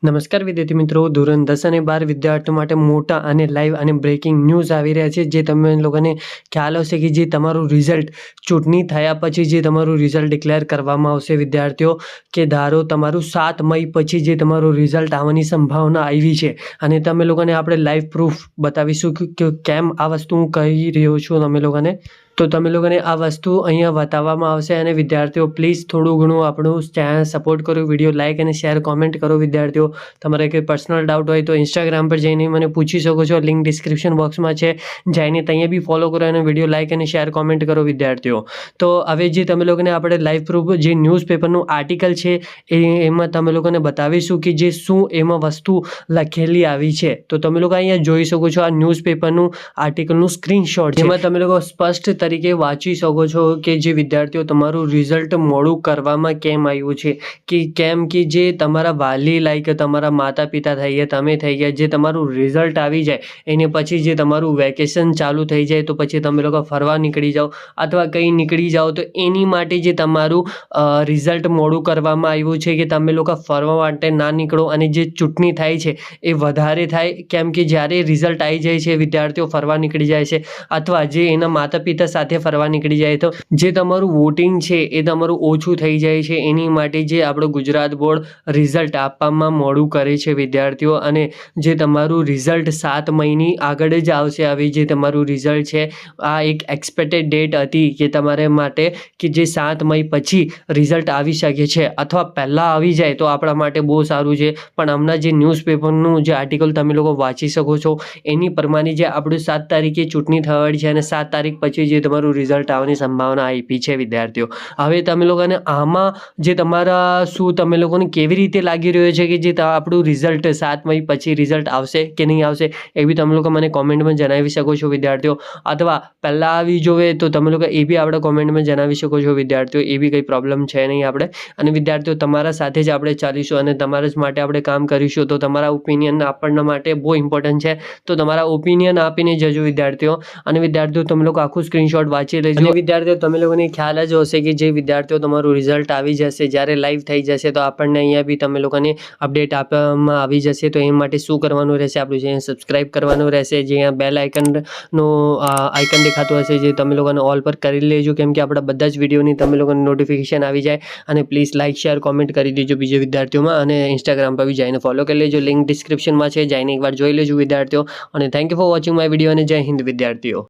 નમસ્કાર વિદ્યાર્થી મિત્રો, ધોરણ 10 અને 12 વિદ્યાર્થીઓ માટે મોટા અને લાઈવ અને બ્રેકિંગ ન્યૂઝ આવી રહ્યા છે, જે તમે લોકોને ખ્યાલ હશે કે જે તમારું રિઝલ્ટ ચૂંટણી થયા પછી જે તમારું રિઝલ્ટ ડિક્લેર કરવામાં આવશે વિદ્યાર્થીઓ, કે ધારો તમારું 7 મઈ પછી જે તમારું રિઝલ્ટ આવવાની સંભાવના આવી છે અને તમે લોકોને આપણે લાઈવ પ્રૂફ બતાવીશું કે કેમ આ વસ્તુ હું કહી રહ્યો છું તમે લોકોને. તો તમે લોકોને આ વસ્તુ અહીંયા બતાવવામાં આવશે અને વિદ્યાર્થીઓ પ્લીઝ થોડું ઘણું આપણું ચેનલ સપોર્ટ કરો, વિડીયો લાઇક અને શેર કોમેન્ટ કરો. વિદ્યાર્થીઓ તમારે કંઈ પર્સનલ ડાઉટ હોય તો ઇન્સ્ટાગ્રામ પર જઈને મને પૂછી શકો છો, લિંક ડિસ્ક્રિપ્શન બોક્સમાં છે, જઈને ત્યાં બી ફોલો કરો અને વિડીયો લાઇક અને શેર કોમેન્ટ કરો વિદ્યાર્થીઓ. તો હવે જે તમે લોકોને આપણે લાઈવ પ્રૂફ જે ન્યૂઝપેપરનું આર્ટિકલ છે એમાં તમે લોકોને બતાવીશું કે જે શું એમાં વસ્તુ લખેલી આવી છે. તો તમે લોકો અહીંયા જોઈ શકો છો, આ ન્યૂઝપેપરનું આર્ટિકલનું સ્ક્રીનશોટ છે, જેમાં તમે લોકો સ્પષ્ટ તરીકે વાંચી શકો છો કે જે વિદ્યાર્થીઓ તમારું રિઝલ્ટ મોડું કરવામાં કેમ આવ્યું છે, કે કેમ કે જે તમારા વાલી લાઈક તમારા માતા પિતા થઈ ગયા, તમે થઈ ગયા, જે તમારું રિઝલ્ટ આવી જાય એને પછી જે તમારું વેકેશન ચાલુ થઈ જાય તો પછી તમે લોકો ફરવા નીકળી જાઓ અથવા કંઈ નીકળી જાઓ, તો એની માટે જે તમારું રિઝલ્ટ મોડું કરવામાં આવ્યું છે કે તમે લોકો ફરવા માટે ના નીકળો અને જે ચૂંટણી થાય છે એ વધારે થાય, કેમ કે જ્યારે રિઝલ્ટ આવી જાય છે વિદ્યાર્થીઓ ફરવા નીકળી જાય છે અથવા જે એના માતા પિતા સાથે ફરવા નીકળી જાય તો જે તમારું વોટિંગ છે એ તમારું ઓછું થઈ જાય છે. એની માટે જે આપણું ગુજરાત બોર્ડ રિઝલ્ટ આપવામાં મોડું કરે છે વિદ્યાર્થીઓ, અને જે તમારું રિઝલ્ટ 7 મહિની આગળ જ આવશે. આવી જે તમારું રિઝલ્ટ છે આ એક એક્સપેક્ટેડ ડેટ હતી કે તમારે માટે કે જે 7 મઈ પછી રિઝલ્ટ આવી શકે છે અથવા પહેલાં આવી જાય તો આપણા માટે બહુ સારું છે. પણ હમણાં જે ન્યૂઝપેપરનું જે આર્ટિકલ તમે લોકો વાંચી શકો છો એની પ્રમાણે જે આપણું 7 તારીખે ચૂંટણી થવાની છે અને 7 તારીખ પછી જે તમારું રિઝલ્ટ આવવાની સંભાવના આપી છે વિદ્યાર્થીઓ. હવે તમે લોકોને આમાં જે તમારા શું તમે લોકોને કેવી રીતે લાગી રહ્યો છે કે જે આપણું રિઝલ્ટ 7 મઈ પછી રિઝલ્ટ આવશે કે નહીં આવશે એ બી તમે લોકો મને કોમેન્ટમાં જણાવી શકો છો વિદ્યાર્થીઓ, અથવા પહેલાં આવી જોવે તો તમે લોકો એ બી આપણે કોમેન્ટમાં જણાવી શકો છો વિદ્યાર્થીઓ. એ બી કંઈ પ્રોબ્લેમ છે નહીં આપણે. અને વિદ્યાર્થીઓ તમારા સાથે જ આપણે ચાલીશું અને તમારા જ માટે આપણે કામ કરીશું. તો તમારા ઓપિનિયન આપણના માટે બહુ ઇમ્પોર્ટન્ટ છે, તો તમારા ઓપિનિયન આપીને જજો વિદ્યાર્થીઓ. અને વિદ્યાર્થીઓ તમે લોકો આખું સ્ક્રીનશોટ વાંચી લેજો. અને વિદ્યાર્થીઓ તમે લોકોને ખ્યાલ જ હશે કે જે વિદ્યાર્થીઓ તમારું રિઝલ્ટ આવી જશે, જ્યારે લાઈવ થઈ જશે તો આપણને અહીંયા બી તમે લોકોને અપડેટ આપવામાં આવી જશે. તો એ માટે શું કરવાનું રહેશે, આપણું ચેનલ સબસ્ક્રાઈબ કરવાનું રહેશે, જે અહીંયા બેલ આઇકનનો આઇકન દેખાતું હશે જે તમે લોકોને ઓલ પર કરી લેજો, કેમ કે આપણા બધા જ વિડીયોની તમે લોકોને નોટિફિકેશન આવી જાય. અને પ્લીઝ લાઇક શેર કોમેન્ટ કરી દેજો બીજા વિદ્યાર્થીઓમાં, અને ઇન્સ્ટાગ્રામ પર બી જઈને ફોલો કરી લેજો, લિંક ડિસ્ક્રિપ્શનમાં છે, જઈને એકવાર જોઈ લેજો વિદ્યાર્થીઓ. અને thank you for watching my video અને જય હિન્દ વિદ્યાર્થીઓ.